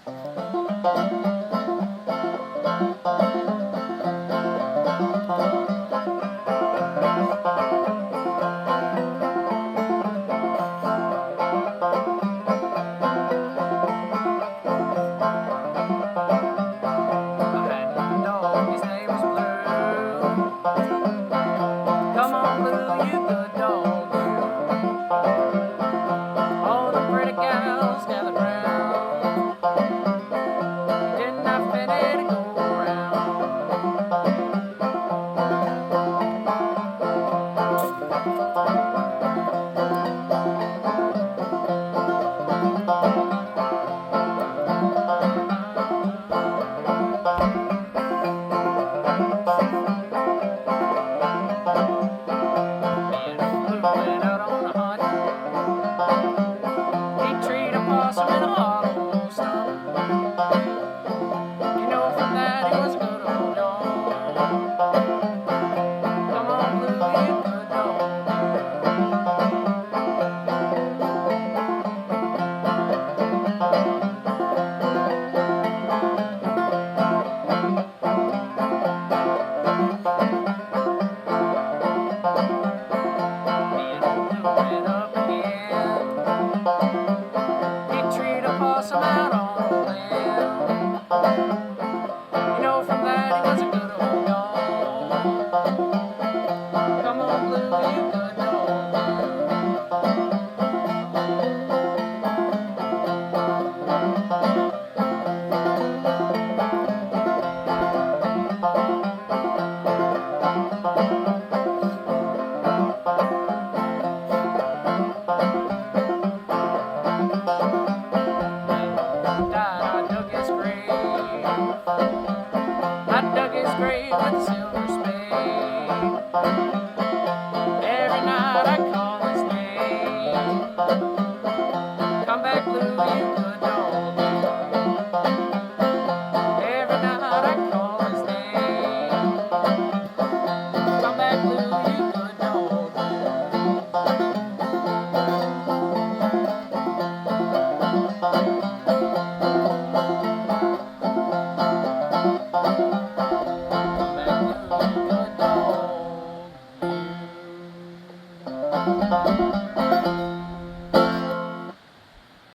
Come on, Blue, you good dog. All the pretty gals gathered round. Didn't I fit it to go around? Went out on a hunt. He treated a possum in a hollow stump. You know from that he was a good old dog. Come on, Blue, you good dog. Went up again. He treated a possum out on the limb. You know from that he was a good old dog. Come on, Blue, you good dog. I dug his grave. I dug his grave with a silver spade. Every night I call his name.